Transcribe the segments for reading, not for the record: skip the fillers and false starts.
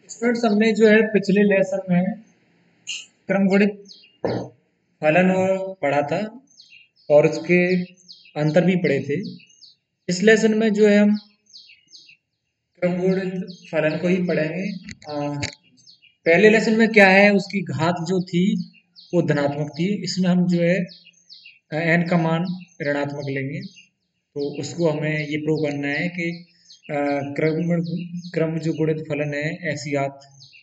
Students हमने जो है पिछले लेसन में क्रमगुणित फलन पढ़ा था और उसके अंतर भी पढ़े थे। इस लेसन में जो है हम क्रमगुणित फलन को ही पढ़ेंगे। पहले लेसन में क्या है, उसकी घात जो थी वो धनात्मक थी। इसमें हम जो है n का मान ऋणात्मक लेंगे, तो उसको हमें ये प्रूव करना है कि क्रम क्रम जो गुणित फलन है एक्स घात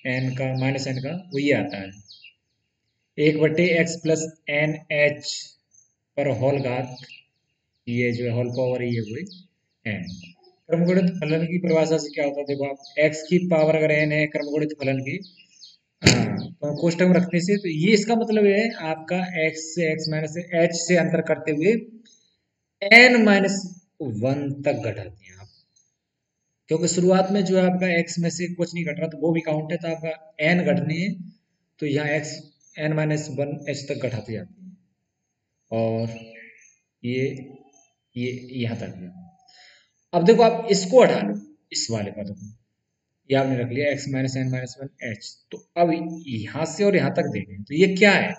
n का माइनस n का वो ये आता है 1/(x + n(h) पर होल घात, ये जो है होल पावर ये हुई n। क्रमगुणित फलन की परिभाषा से क्या होता है, देखो आप x की पावर अगर n है क्रमगुणित फलन की, तो हम कोष्टक में रखने से, तो ये इसका मतलब है आपका x से x माइनस h से अंतर करते हुए n-1 तक घटाते हैं आप, क्योंकि शुरुआत में जो है आपका x में से कुछ नहीं घट रहा तो वो भी काउंट है, तो आपका n घटने है तो यहाँ x n-1 h तक घटाते जाते हैं और ये ये यहाँ तक है। अब देखो आप इसको हटा लो, इस वाले पद को, ये आपने रख लिया x minus n minus one h. तो अब यहाँ से और यहाँ तक देखें तो ये क्या है,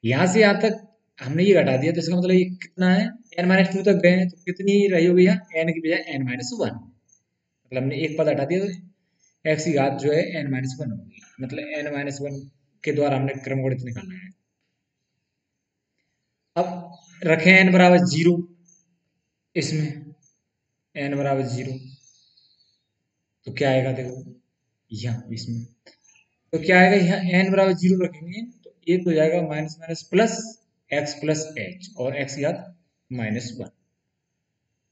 यहाँ से यहाँ तक हमने ये घटा दिया, तो इसका मतलब ये कितना है, n-2 तक गए हैं तो कितनी रही होगी यहाँ, n की बजाय n-1, मतलब हमने एक पद हटा दिया तो x की घात जो है n-1 होगी, मतलब n-1 के द्वारा हमने क्रमगुणित निकालना है। अब रखें n बराबर 0, इसमें n बराबर 0, तो क्या आएगा देखो यहाँ इसमें, तो क्या आएगा यहाँ n बराबर 0 रखेंगे तो एक हो जाएगा minus minus plus x plus H और x की घात -1,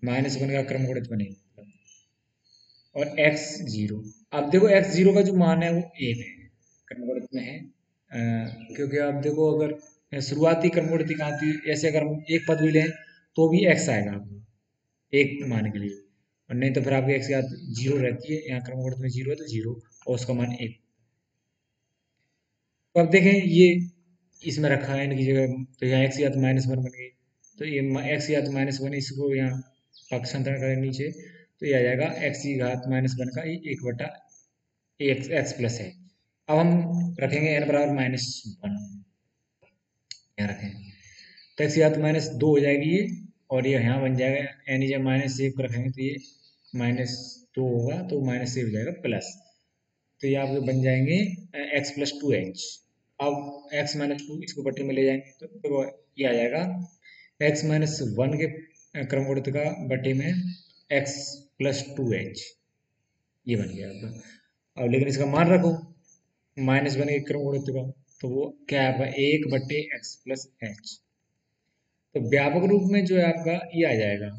-1 का क्रम गुणित बनेगा और x0। अब देखो x0 का जो मान है वो 1 है, क्रम गुणित में है, क्योंकि आप देखो अगर शुरुआती क्रम गुणित कहाँ थी, ऐसे अगर हम एक पद भी लें तो भी x आएगा आपको एक मान के लिए, और नहीं तो फिर आपकी x की घात 0 रहती है, यहाँ क्रम गुणित में 0 है तो 0 और उसका मान 1। तो अब देखें ये इसमें रखा है इनकी जगह, तो यहाँ एक्स या तो -1 बन गई, तो ये एक्स या तो -1, इसको यहाँ पक्षांतर करें नीचे तो ये आ जाएगा एक्स की घात -1 का 1/x प्लस है। अब हम रखेंगे n बराबर -1, यहाँ रखें तो एक्स की घात -2 हो जाएगी ये, और ये यहाँ बन जाएगा n जब -1 रखेंगे तो ये -2 होगा तो -1 हो जाएगा प्लस, तो ये आपके बन जाएंगे x + 2h। अब x-2 इसको बट्टे में ले जाएंगे तो देखो ये आ जाएगा x-1 के क्रम गुणित का बट्टे में x + 2h, ये बन गया आपका। अब लेकिन इसका मान रखो -1 के क्रम गुणित का, तो वो क्या है आपका 1/x + h। तो व्यापक रूप में जो है आपका ये आ जाएगा,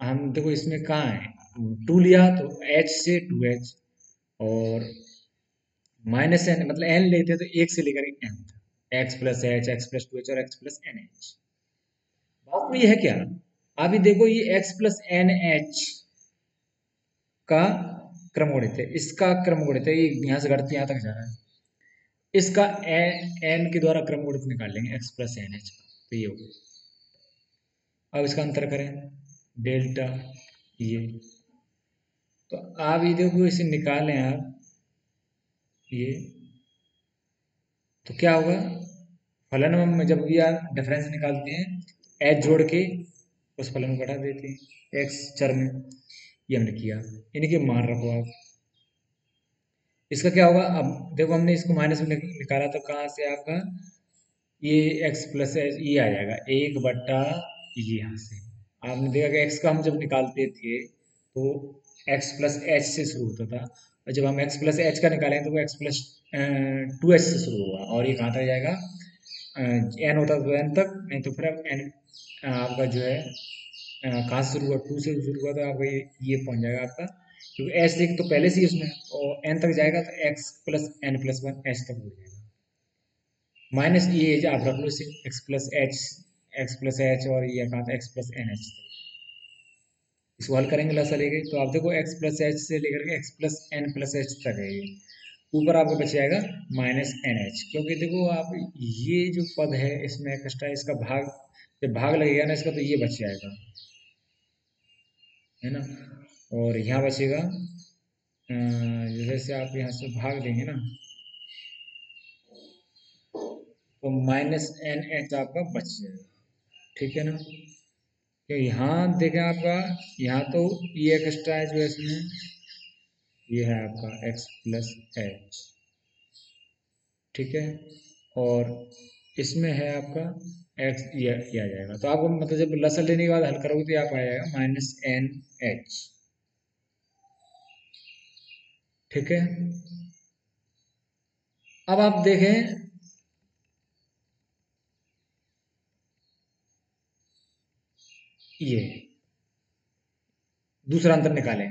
हम देखो इसमें कहाँ है 2 लिया तो h से 2h, और -n मतलब n लेते हैं तो 1 से लेकर n तक, x + h, x + 2h और x + nh। बात तो ये है क्या, अभी देखो ये x + nh का क्रम गुणित है, इसका क्रम गुणित है, ये यहाँ से घटते यहाँ तक जा रहा है, इसका n के द्वारा क्रम गुणित निकाल लेंगे x + nh का, तो ये हो गया। अब इसका अंतर करें डेल्टा, ये तो आप ये देखो इसे निकालें आप, ये तो क्या होगा, फलन में जब भी आप डिफरेंस निकालते हैं एच जोड़ के उस फलन को घटा देते हैं एक्स चर में, ये हमने किया। इनके मान रखो आप, इसका क्या होगा, अब देखो हमने इसको माइनस में निकाला तो कहाँ से आपका ये x + ये आ जाएगा 1/, ये यहाँ से आपने देखा कि x का हम जब निकालते थे तो x + h से शुरू होता था, और जब हम x + h का निकालेंगे तो वो x + 2h से शुरू होगा, और ये कहाँ तक जाएगा n होता तो n तक, नहीं तो फिर n आपका जो है कहाँ से शुरू हुआ 2 से शुरू हुआ तो आपका ये पहुँच जाएगा आपका, क्योंकि h एक तो पहले से ही उसमें, और n तक जाएगा तो x + n+1 h तक हो जाएगा, माइनस ये आप रख लो इसे एक्स प्लस एच और ये कहा था x + NH तक, इसको हल करेंगे लसा लेके तो आप देखो x + h से लेकर के x + n+h तक है, ये ऊपर आपको बच जाएगा -NH, क्योंकि देखो आप ये जो पद है इसमें एक्स्ट्रा इसका भाग, जब भाग लगेगा ना इसका तो ये बच जाएगा, है ना, और यहाँ बचेगा जैसे आप यहाँ से भाग देंगे ना, तो माइनस एन एच आपका बच जाएगा। ठीक है ना? तो यहाँ देखें आपका, यहाँ तो ये एक्स्ट्रा है जो इसमें, ये है आपका एक्स प्लस एच। ठीक है? और इसमें है आपका एक्स, ये आ जाएगा। तो आपको मतलब जब लसन लेने के बाद हल करोगे तो यहाँ पे आ जाएगा माइनस एन एच। ठीक है? अब आप देखें, ये दूसरा अंतर निकालें।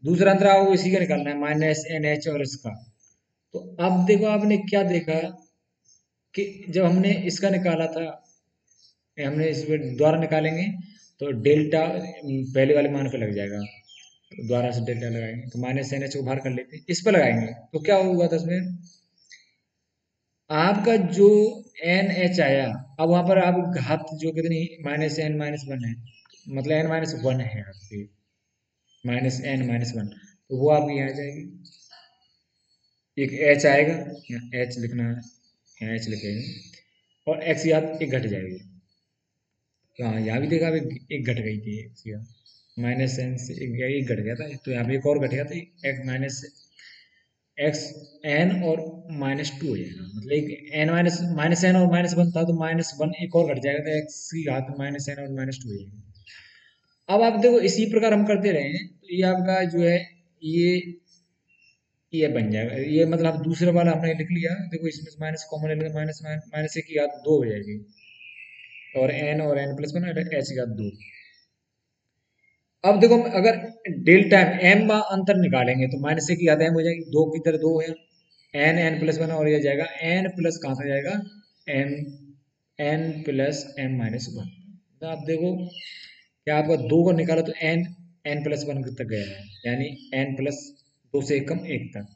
दूसरा अंतर आपको इसी का निकालना है, माइनस एन एच और इसका। तो अब देखो आपने क्या देखा कि जब हमने इसका निकाला था, हमने इस पे द्वारा निकालेंगे तो डेल्टा पहले वाले मान पे लग जाएगा। तो द्वारा से डेल्टा लगाएंगे तो माइनस एन एच को बाहर कर लेते हैं, इस पर लगाएंगे तो क्या होगा था इसमें, आपका जो एन एच आया, अब वहां पर आप घात जो कितनी, माइनस एन माइनस वन है, मतलब एन माइनस वन है आपके, माइनस एन माइनस वन, तो वो आपकी यहाँ आ जाएगी। एक एच आएगा, यहाँ एच लिखना है, यहाँ एच लिखेंगे, और एक्स याद एक घट जाएगी। हाँ, यहाँ भी देखा अब एक घट गई थी एक्स याद, माइनस एन से एक घट गया था, तो यहाँ पे एक और घट गया था, एक्स माइनस एक्स एन और माइनस टू हो जाएगा, मतलब एक एन माइनस माइनस एन और माइनस वन था, तो माइनस वन एक और घट जाएगा, तो एक्स की घात माइनस एन और माइनस टू हो जाएगी। अब आप देखो इसी प्रकार हम करते रहे हैं तो ये आपका जो है, ये ये बन जाएगा, ये मतलब आप दूसरे वाला हमने लिख लिया, देखो इसमें माइनस कॉमन ले लेंगे, माइनस माइनस एक की घात दो हो जाएगी, और एन प्लस वन एच की घात दो। अब देखो अगर डेल्टा एम में अंतर निकालेंगे तो माइनस एक की घात एम हो जाएगी, दो की तरह दो है, एन एन प्लस वन, और ये जाएगा एन प्लस कहाँ से जाएगा, m n plus m minus one. तो आप देखो क्या आपका दो को निकाला तो एन एन प्लस वन तक गया है, यानी एन प्लस दो से एक कम एक तक।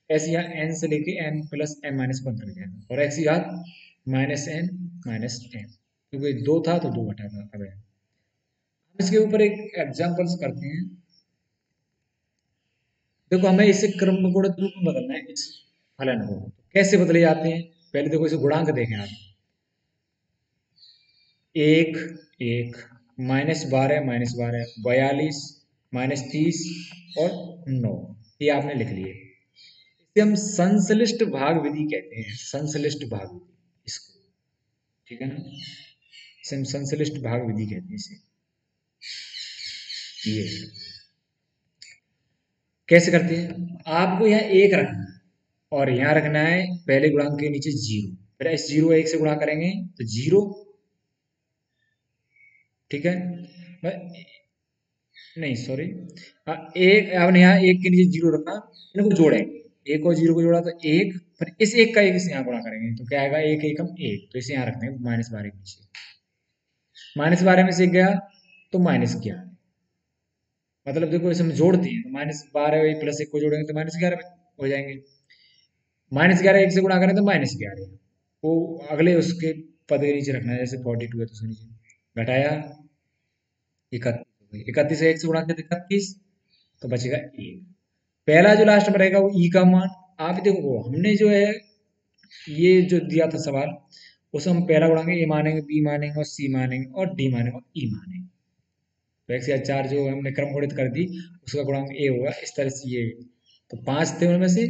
ऐसे यहाँ एन से लेके n plus m minus one तक जाएगा, और एक्स की घात माइनस एन माइनस एन, क्योंकि दो था तो दो घटा था। अब हम इसके ऊपर एक एग्जाम्पल्स करते हैं। देखो हमें इसे क्रम गुणित रूप में बदलना है इस फलन को, कैसे बदले जाते हैं, पहले देखो इसे गुणांक देखें आप, एक एक, माइनस बारह, बयालीस, माइनस तीस, और नौ, ये आपने लिख लिए। इसे हम संश्लिष्ट भाग विधि कहते हैं, संश्लिष्ट भाग विधि इसको। ठीक है ना? इसे हम संश्लिष्ट भाग विधि कहते हैं इसे। ये कैसे करते हैं, आपको यहाँ एक रखना है और यहाँ रखना है पहले गुणांक के नीचे जीरो, फिर इस जीरो एक से गुणा करेंगे तो जीरो। ठीक है? नहीं सॉरी, एक आपने यहाँ एक के नीचे जीरो रखा, इनको जोड़ेंगे, एक और जीरो को जोड़ा तो एक, फिर इस एक का एक से यहाँ गुणा करेंगे तो क्या आएगा, एक एकम एक, तो इसे यहाँ रखते हैं माइनस बारह के नीचे, माइनस बारह में से एक गया तो माइनस ग्यारह। मतलब देखो इसे हम जोड़ते हैं तो माइनस बारह प्लस एक को जोड़ेंगे तो माइनस ग्यारह हो जाएंगे, माइनस ग्यारह एक से गुणा करें तो माइनस ग्यारह, वो अगले उसके पद के नीचे रखना है, जैसे 42 है तो उसके नीचे घटाया 31, 31 से एक से गुणा किया तो 31, तो बचेगा एक। पहला जो लास्ट में रहेगा वो ई का मान, आप देखो हमने जो है ये जो दिया था सवाल, उसे हम पहला गुणांक ए मानेंगे, बी मानेंगे, और सी मानेंगे, और डी मानेंगे, और ई मानेंगे। तो एक से चार जो हमने क्रम गुणित कर दी, उसका गुणांक ए होगा, इस तरह से ये, तो पांच थे उनमें से,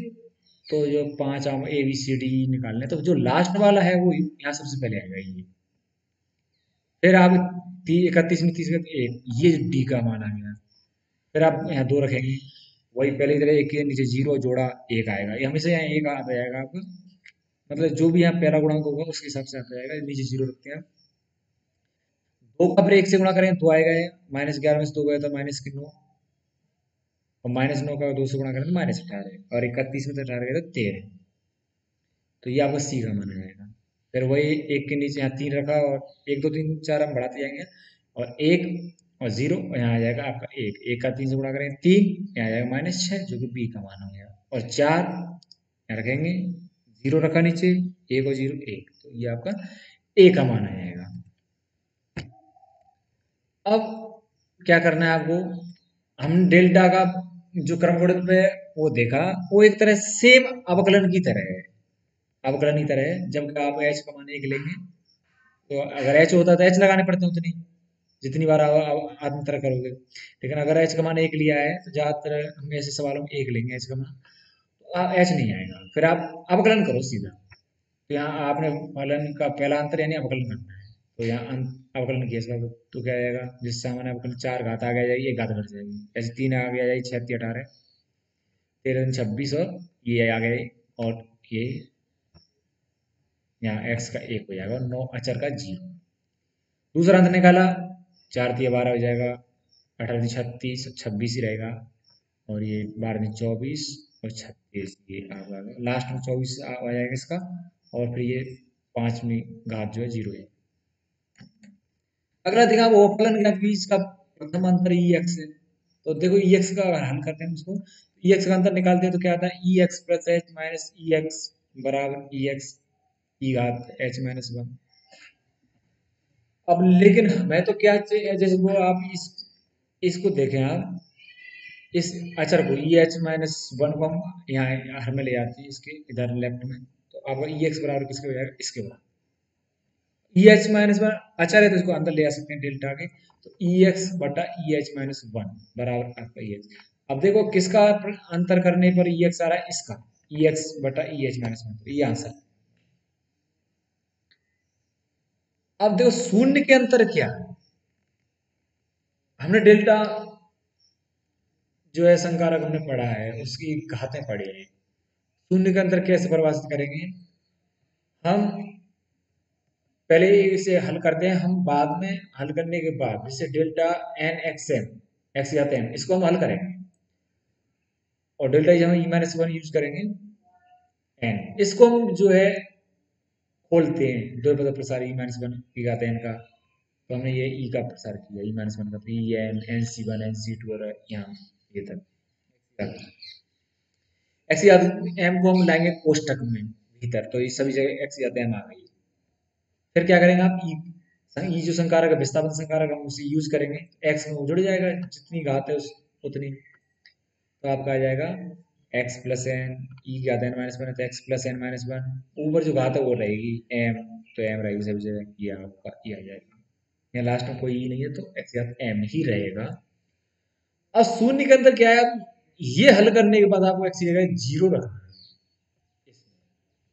तो जो पांच हम ए बी सी डी निकालने, तो जो लास्ट वाला है वो यहाँ सबसे पहले आएगा ये। फिर आप 31 में 30 में एक, ये डी का मान आ गया। फिर आप यहाँ दो रखेंगे, वही पहले की तरह एक के नीचे जीरो जोड़ा एक आएगा, ये हमेशा यहाँ एक आता जाएगा आपका, मतलब जो भी यहाँ पहला गुणांक होगा उसके हिसाब से आता जाएगा, नीचे जीरो रखते हैं। दो का फिर एक से गुणा करें तो आएगा ये, माइनस ग्यारह में से दो गया तो माइनस के नौ, और माइनस नौ का दो से गुणा करें तो माइनस अठारह, और 31 में से अठारह गया तो 13, तो ये आपका सी का माना जाएगा। फिर वही एक के नीचे यहाँ तीन रखा, और एक दो तीन चार हम बढ़ाते जाएंगे, और एक और जीरो, और यहाँ आ जाएगा आपका एक, एक का तीन से गुणा करेंगे तीन, यहाँ आ जाएगा माइनस छः, जो कि बी का मान हो गया, और चार यहाँ रखेंगे, जीरो रखा नीचे, एक और जीरो एक, तो ये आपका ए का मान आ जाएगा। अब क्या करना है आपको, हम डेल्टा का जो क्रम गुणित पे वो देखा, वो एक तरह सेम अवकलन की तरह है। अवकलन की तरह है। जब आप एच का मान एक लेंगे तो अगर एच होता तो एच लगाने पड़ते उतनी, जितनी बार आप अंतर करोगे। लेकिन अगर एच का मान एक लिया है तो ज्यादातर हम ऐसे सवालों में एक लेंगे एच का मान, तो एच नहीं आएगा। फिर आप अवकलन करो सीधा। तो यहाँ आपने फलन का पहला अंतर यानी अवकलन करना है। तो यहाँ अवकलन किया इसका, तो क्या आएगा, जिस सामान्य अवकलन चार घात आगे आ जाएगी, एक घात घट जाएगी, ऐसे तीन आगे आ जाएगी, 36 18 13 26, और ये आ गए, और ये यहाँ एक्स का एक हो जाएगा और नौ अचर का जीरो। दूसरा अंत निकाला, चार तिया 12 हो जाएगा, 18 36, 26 ही रहेगा, और ये 12 24 और 36, ये आ गया लास्ट में 24 आ जाएगा इसका, और फिर ये पांचवी घात जो है जीरो है। अगला देखा, वो अवकलन ज्ञात की इसका प्रथम अंतर ई एक्स है। तो देखो ई एक्स का अगर हल करते हैं उसको, ई एक्स का अंतर निकालते हैं तो क्या आता है, ई एक्स प्लस एच माइनस ई एक्स बराबर ई एक्स ई घात एच माइनस वन। अब लेकिन मैं तो क्या चाहिए, जैसे वो आप इसको देखें आप, इस अचर को ई एच माइनस वन को हम यहाँ हर में ले आते हैं इसके इधर लेफ्ट में, तो आपका ई एक्स बराबर किसके हो जाएगा, इसके बराबर। ई एच माइनस वन अचर है तो इसको अंदर ले आ सकते हैं डेल्टा के, तो ई एक्स बटा ई एच माइनस वन बराबर आपका ई एक्स। अब देखो किसका अंतर करने पर ई एक्स आ रहा है, इसका ई एक्स बटा ई एच माइनस वन, ये आंसर। अब देखो शून्य के अंतर क्या है, हमने डेल्टा जो है संकारक हमने पढ़ा है, उसकी घातें पढ़ी है। शून्य के अंतर कैसे परिभाषित करेंगे हम, पहले इसे हल करते हैं, हम बाद में हल करने के बाद जैसे delta n x m, x या एम, इसको हम हल करेंगे, और डेल्टा जब हम ई माइनस वन यूज करेंगे एन, इसको हम जो है खोलते हैं, दो पद प्रसार ई माइनस वन की घात एन का, तो हमने ये ई का प्रसार किया, ई माइनस वन का, तो e n n C one n C two और यहाँ ये तक एक्स या एम को हम लाएंगे कोष्टक में भीतर, तो ये सभी जगह एक्स या एम आ गई। फिर क्या करेंगे आप, ई जो संकारक है, विस्थापन संकारक, हम उसे यूज करेंगे, एक्स में वो जुड़ जाएगा, जितनी घात है उस उतनी, तो आपका आ जाएगा एक्स प्लस एन, ई की घात एन माइनस वन है तो x plus n minus one, ऊपर जो घात है वो रहेगी एम, तो एम रहेगी सभी जगह, ये आपका ये आ जाएगा। यहाँ लास्ट में कोई ई नहीं है तो एक्स घात एम ही रहेगा। अब शून्य के अंदर क्या है, अब ये हल करने के बाद आपको एक्स की जगह जीरो रखना है,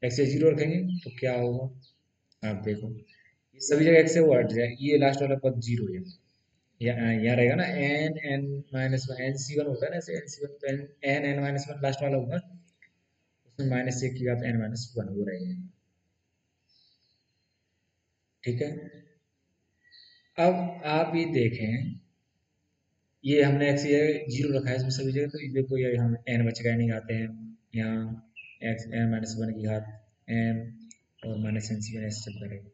एक्स जीरो रखेंगे तो क्या होगा, आप देखो ये सभी जगह एक्स से वो हट जाए, ये लास्ट वाला पद जीरो है, यहाँ रहेगा ना n n minus one, n C one होता है ना ऐसे, एन सी वन, तो n n n minus one last वाला होगा, उसमें माइनस एक की घात एन माइनस वन हो रहेगा। ठीक है, अब आप ये देखें, ये हमने एक्स ये जीरो रखा है इसमें सभी जगह, तो ये देखो ये हम एन बचेगा नहीं आते हैं, यहाँ एक्स एन माइनस वन की घात एन और माइनस एन सी वन ऐसे चलता रहेगा,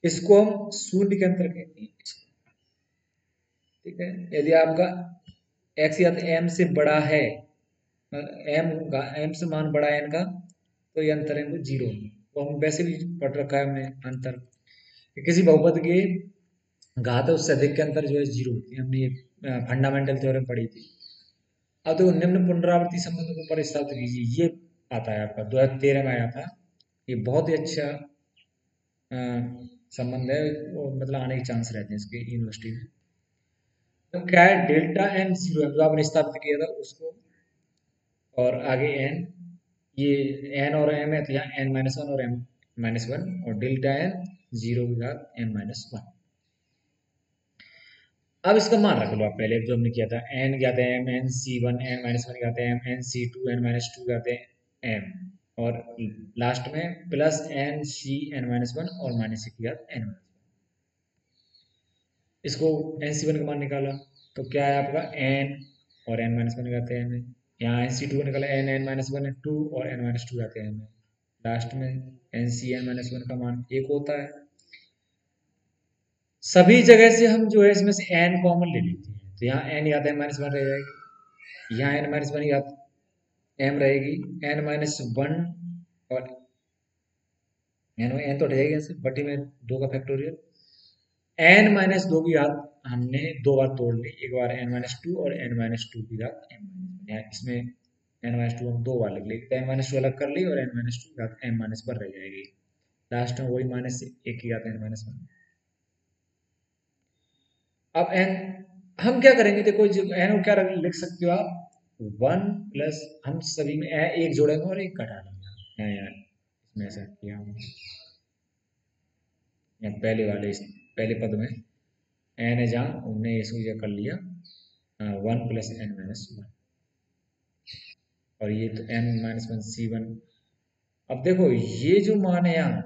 इसको हम शून्य के अंतर कहते हैं। ठीक है, यदि आपका एक्स या तो एम से बड़ा है, एम का एम से मान बड़ा है एन का, तो ये अंतर है वो जीरो, वो हम वैसे भी पढ़ रखा है हमने अंतर, कि किसी बहुपद के घात है उससे अधिक के अंतर जो है जीरो होती है, हमने ये फंडामेंटल थ्योरम पढ़ी थी। अब देखो निम्न पुनरावृत्ति संबंध को परिस्थापित कीजिए, ये आता है आपका 2013 में आया था, ये बहुत ही अच्छा अ, संबंध है, वो मतलब आने के चांस रहते हैं इसके यूनिवर्सिटी में। तो क्या है, डेल्टा एन जीरो है जो आपने स्थापित किया था उसको, और आगे एन, ये एन और एम है तो यहाँ एन माइनस वन और एम माइनस वन, और डेल्टा एन जीरो के साथ एन माइनस वन। अब इसका मान रख लो आप, पहले जो हमने किया था एन क्या था m n C one n minus one क्या था m n C two n minus two क्या था एम, और लास्ट में plus n C n minus one और माइनस की घात एन माइनस, इसको एन सी वन का मान निकाला, तो क्या है आपका एन और एन माइनस वन का एन है, यहाँ एन सी टू निकाला एन एन माइनस वन है टू और एन माइनस टू का एन है, लास्ट में n C n minus one का मान एक होता है। सभी जगह से हम जो है इसमें से एन कॉमन ले लेते हैं, तो यहाँ एन याद है माइनस वन रह जाएगी, यहाँ एन माइनस वन याद एम रहेगी, एन माइनस वन और एन एन तो हट जाएगी ऐसे, बटी में दो का फैक्टोरियल, एन माइनस दो की घात हमने दो बार तोड़ ली, एक बार एन माइनस टू और एन माइनस टू की घात एन माइनस, इसमें एन माइनस टू हम दो बार लिख लेंगे, तो एन माइनस टू अलग कर ली और एन माइनस टू की घात एन माइनस पर रह जाएगी, लास्ट में वही माइनस एक की घात एन माइनस वन। अब एन हम क्या करेंगे, देखो जो एन को क्या लिख सकते हो आप, वन प्लस, हम सभी में एक जोड़ेंगे और एक घटा लेंगे, यहाँ इसमें ऐसा किया हमने, यहाँ पहले वाले पहले पद में एन है जहाँ हमने इसको ये कर लिया one plus n minus one, और ये तो n minus one C one. अब देखो ये जो मान है यहाँ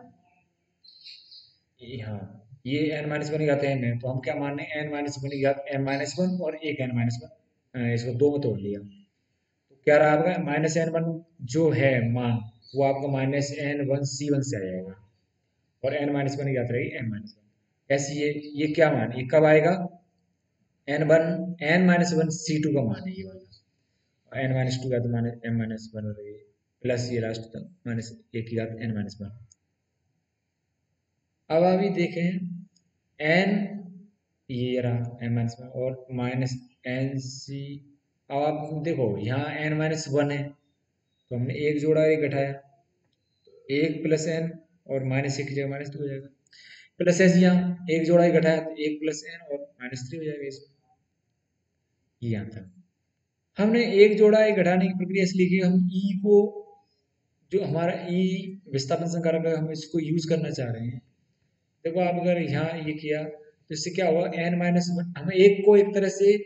ये एन माइनस वन की घात एन है, तो हम क्या मान रहे हैं, एन माइनस वन की घात एन माइनस वन और एक एन माइनस वन, इसको दो में तोड़ लिया, तो क्या रहा आपका माइनस एन वन जो है मान, वो आपका minus N one C one से आ जाएगा, और एन माइनस वन की घात रहेगी एन माइनस वन। ऐसे ये क्या मान, ये कब आएगा, n one n minus one C two का मान है ये वाला, एन माइनस टू का तो माइनस एन माइनस वन हो रही है, प्लस ये लास्ट तक माइनस एक की घात एन माइनस वन। अब अभी देखें एन, ये रहा एन माइनस वन और माइनस एन सी। अब आप देखो यहाँ एन माइनस वन है, तो हमने एक जोड़ा और एक घटाया, एक प्लस एन और माइनस एक की जगह माइनस टू हो जाएगा, प्लस एस यहाँ एक जोड़ा ही घटाया तो एक प्लस एन और माइनस थ्री हो जाएगा इसमें, ये यहाँ तक। हमने एक जोड़ा एक घटाने की प्रक्रिया इसलिए की, हम ई को, जो हमारा ई विस्थापन संकारक है, हम इसको यूज करना चाह रहे हैं। देखो आप अगर यहाँ ये किया तो इससे क्या हुआ, एन माइनस वन, हम एक को एक तरह से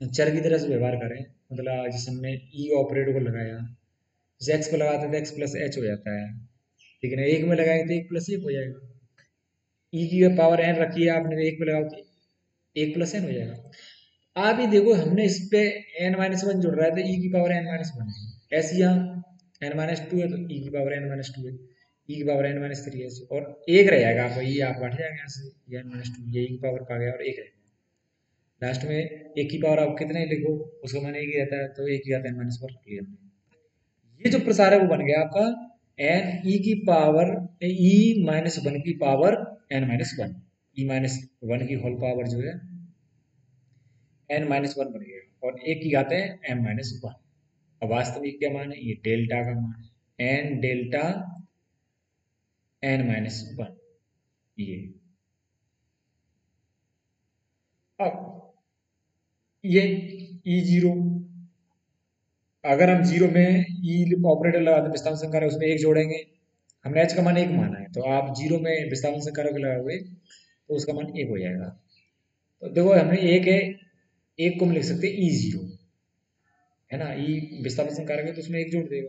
चर की तरह से व्यवहार करें, मतलब जैसे हमने ई ऑपरेटर को लगाया, जैसे एक्स पे लगाते हैं तो एक्स प्लस एच हो जाता है, लेकिन एक में लगाएंगे तो एक प्लस एक हो जाएगा, ई की पावर एन रखी है आपने, तो एक पे लगाओ तो एक प्लस एन हो जाएगा। आप ही देखो हमने इस पे एन माइनस वन जुड़ रहा है तो ई की पावर एन माइनस वन है, ऐसे यहाँ एन माइनस टू है तो ई की पावर एन माइनस टू है, ई की पावर एन माइनस थ्री है, और एक रह जाएगा आपका, ये आप हट जाएगा यहाँ से, ये एन माइनस टू, ये ई की पावर का गया और एक रह गया, लास्ट में एक की पावर आप कितने लिखो उसका मान एक ही रहता है, तो एक ही आता है एन माइनस वन क्लियर। ये जो प्रसार है वो बन गया आपका एन ई की पावर ई माइनस वन की पावर एन माइनस वन, ई माइनस वन की होल पावर जो है एन माइनस वन बन गया, और एक की घात है एम माइनस वन। अब वास्तविक क्या मान है, ये डेल्टा का मान है, n delta n minus one, ये। अब ये ई जीरो, अगर हम जीरो में ई ऑपरेटर लगाते हैं विस्थापन संकार है उसमें एक जोड़ेंगे, हमने एच का मान एक माना है, तो आप जीरो में विस्थापन संकारक लगाओगे तो उसका मान एक हो जाएगा। तो देखो हमने एक है, एक को हम लिख सकते हैं ई जीरो, है ना, ई विस्थापन संकारक है तो उसमें एक जोड़ देगा,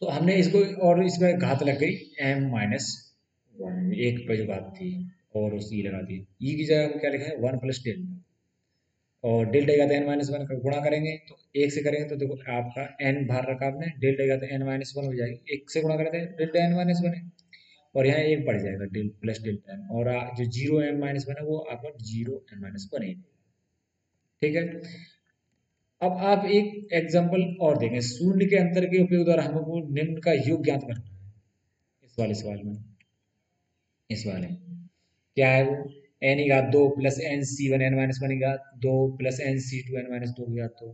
तो हमने इसको, और इसमें घात लग गई एम माइनस वन, एक पे जो घात थी और उस ई लगा दी, ई की जगह हम क्या लिखा है वन प्लस डेल्टा, और डेल्टा का एन माइनस वन का गुणा करेंगे तो एक से करेंगे तो देखो आपका एन बाहर रखा आपने, डेल्टा का एन माइनस वन हो जाएगी, एक से गुणा करते हैं डेल्टा एन माइनस वन है, और यहाँ एक बढ़ जाएगा डेल प्लस डेल्टा एन, और जो जीरो एन माइनस वन है वो आपका जीरो एन माइनस वन है, ठीक है। अब आप एक एग्जांपल और देखें, शून्य के अंतर के उपयोग द्वारा हमको निम्न का योग ज्ञात करना है, इस वाले सवाल में, इस वाले क्या है वो, एन की घात दो plus n C one n minus one की घात दो plus n C two n minus दो की घात दो।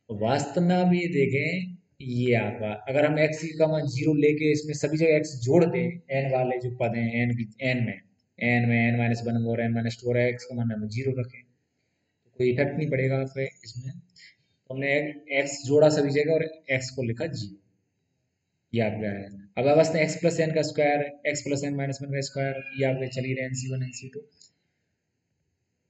तो वास्तव में आप ये देखें, ये आपका अगर हम एक्स का मान जीरो लेके इसमें सभी जगह एक्स जोड़ दें, एन वाले जो पद हैं एन की एन में एन माइनस वन और एन माइनस टू और एक्स का मान हम जीरो रखें तो कोई इफेक्ट नहीं पड़ेगा आप पे इसमें, तो हमने एक्स जोड़ा सभी जगह और एक्स को लिखा जीरो, ये आपका है। अब अवस्था एक्स प्लस एन का square, x plus n minus one का स्क्वायर, ये आपके चलिए रहे n C one n C two,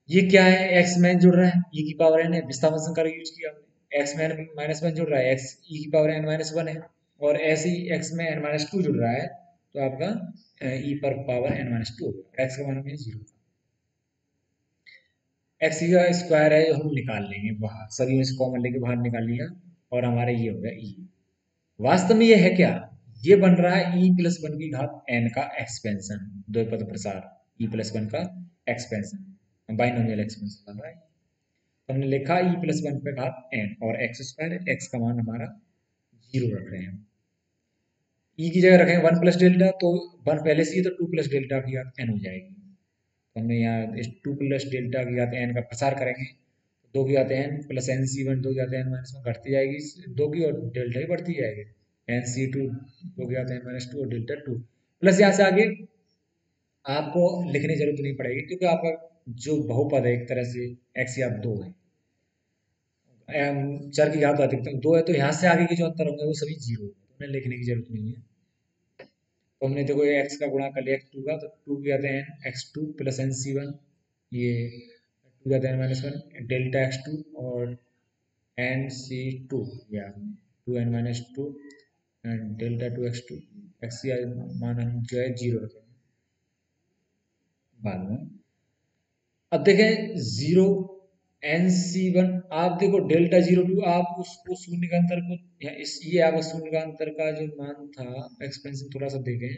ये क्या है, एक्स में जुड़ रहा है ई की पावर एन है, विस्थापन संकर यूज किया हमने, एक्स में एन माइनस वन जुड़ रहा है, एक्स ई की पावर एन माइनस वन है, और ऐसे ही एक्स में एन माइनस टू जुड़ रहा है, तो आपका ई पर पावर एन माइनस टू होगा, एक्स का मान हमें जीरो, एक्स का स्क्वायर है जो हम निकाल लेंगे बाहर, सभी में से कॉमन लेके बाहर निकाल लिया, और हमारे ये हो गया ई। वास्तव में ये है क्या, ये बन रहा है ई प्लस वन की घात एन का एक्सपेंशन, द्विपद प्रसार, ई प्लस वन का एक्सपेंशन, बाइनोमियल एक्सपेंशन बन रहा है, तो हमने लिखा ई प्लस वन पे घात एन और एक्स स्क्वायर, एक्स का मान हमारा जीरो रख रहे हैं। ई की जगह रखेंगे 1 + डेल्टा, तो 1 पहले से ही, तो 2 + डेल्टा की घात n हो जाएगी। तो हमने यहाँ इस 2 + डेल्टा की घात n का प्रसार करेंगे, दो की घात n plus n C one, दो की घात n माइनस वन घटती जाएगी, दो की, और डेल्टा ही बढ़ती जाएगी, एन सी टू, दो की घात n माइनस टू, और डेल्टा टू। प्लस यहाँ से आगे आपको लिखने की जरूरत नहीं पड़ेगी, क्योंकि आपका जो बहुपद है एक तरह से एक्स या दो है, चर की घात अधिकतम दो है, तो यहाँ से आगे के जो अंतर होंगे वो सभी जीरो, उन्हें लिखने की जरूरत नहीं है। तो हमने देखो ये एक्स का गुणा कर लिया एक्स टू का, तो टू की घात n x two plus n C one, ये टू की घात n minus one delta x two, और एन सी टू, या two n minus two and delta two x two, x का मान हम जो है जीरो रखेंगे बाद में। अब देखें जीरो एन सी वन, आप देखो डेल्टा जीरो टू, आप उसको शून्य का अंतर को, या इस, ये आपका शून्य का अंतर का जो मान था एक्सपेंशन थोड़ा सा देखें,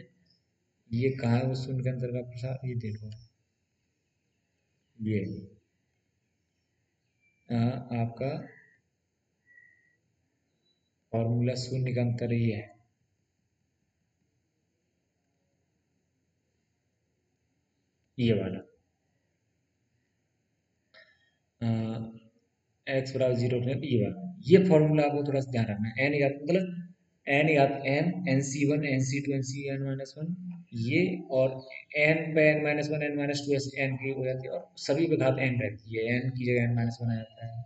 ये कहाँ है वो शून्य का अंतर का प्रसार, ये देखो, ये आपका फॉर्मूला शून्य का अंतर ये है, ये वाला एक्स बराबर जीरो, ये वाला, ये फॉर्मूला आपको थोड़ा सा ध्यान रखना है। एन याद मतलब एन याद n C one, n C two, n C n minus one, ये, और एन पे n minus one, n minus two, ऐसे एन की हो जाती है, और सभी पे घात एन रहती है, एन की जगह एन माइनस वन आ जाता है।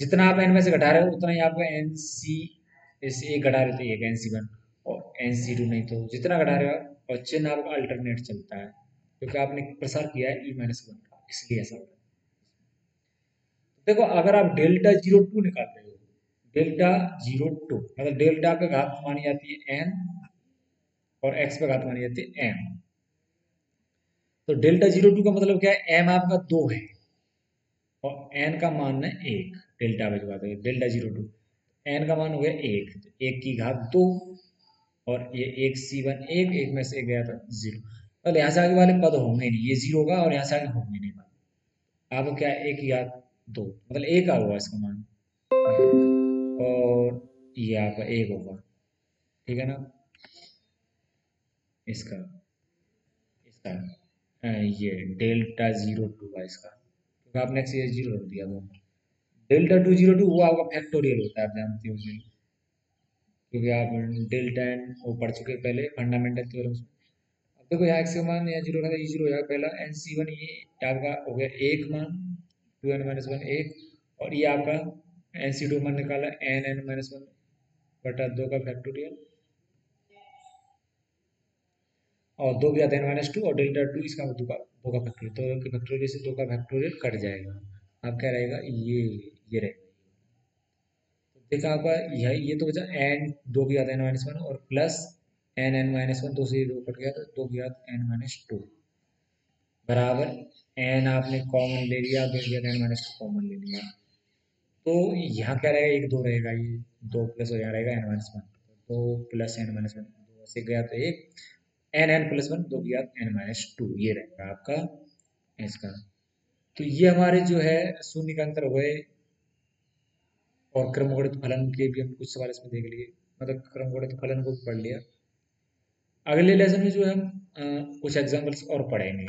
जितना आप एन में से घटा रहे हो उतना ही आपका एन सी, जैसे एक घटा रहे थे एक एन सी वन, और एन सी टू नहीं, तो जितना घटा रहे हो आप, और चिन्ह आपका अल्टरनेट चलता है, क्योंकि आपने प्रसार किया है ई माइनस वन का, इसलिए ऐसा होता है। देखो अगर आप डेल्टा जीरो टू निकाल रहे हो, डेल्टा जीरो टू मतलब डेल्टा पे घात मानी जाती है एन, और एक्स पे घात मानी जाती है एम, तो डेल्टा जीरो टू का मतलब क्या है, एम आपका दो है और एन का मान है एक, डेल्टा पे जो बात है डेल्टा जीरो टू, एन का मान हो गया एक, तो एक की घात दो, और ये एक सी वन एक, एक में से एक गया था जीरो, तो यहाँ से आगे वाले पद होंगे नहीं, ये जीरो होगा, और यहाँ से आगे होंगे नहीं पद, आपको क्या है, एक की घात दो, मतलब एक आ होगा इसका मान, और ये आपका एक होगा, ठीक है ना, इसका इसका ये डेल्टा जीरो टू का इसका, क्योंकि आपने एक्स जीरो रख दिया वो, डेल्टा टू जीरो टू वो आपका फैक्टोरियल होता है, आप जानते हो कि, क्योंकि आप डेल्टा एन वो पढ़ चुके हैं पहले फंडामेंटल थ्योरम्स में। अब देखो यहाँ एक्स का मान यहाँ जीरो का था, ये जीरो हो जाएगा पहला, एन सी वन ये आपका हो गया एक मान, टू एन माइनस वन एक, और ये आपका एन सी टू मान निकाला एन एन माइनस वन बटा दो का फैक्टोरियल, और दो गया था एन माइनस टू, और डेल्टा टू इसका दो का फैक्टोरियल, तो दो के फैक्टोरियल से दो का फैक्टोरियल कट जाएगा, अब क्या रहेगा, ये रहेगा, तो देखा आपका ये तो बचा एन, दो की घात एन माइनस वन, और plus n n minus one, दो से दो कट गया, तो दो की घात एन माइनस टू बराबर, एन आपने कॉमन ले लिया, दो की घात एन माइनस टू कॉमन ले लिया, तो यहाँ क्या रहेगा, एक दो रहेगा, ये दो प्लस हो, यहाँ रहेगा एन माइनस वन, दो प्लस एन माइनस वन, दो से गया तो एक, एन एन प्लस वन, दो की घात एन माइनस टू, ये रहेगा आपका इसका। तो ये हमारे जो है शून्य का अंतर हुए, और क्रमगुणित फलन के भी हम कुछ सवाल इसमें देख लिए, मतलब क्रमगुणित फलन को पढ़ लिया। अगले लेसन में जो है हम कुछ एग्जाम्पल्स और पढ़ेंगे।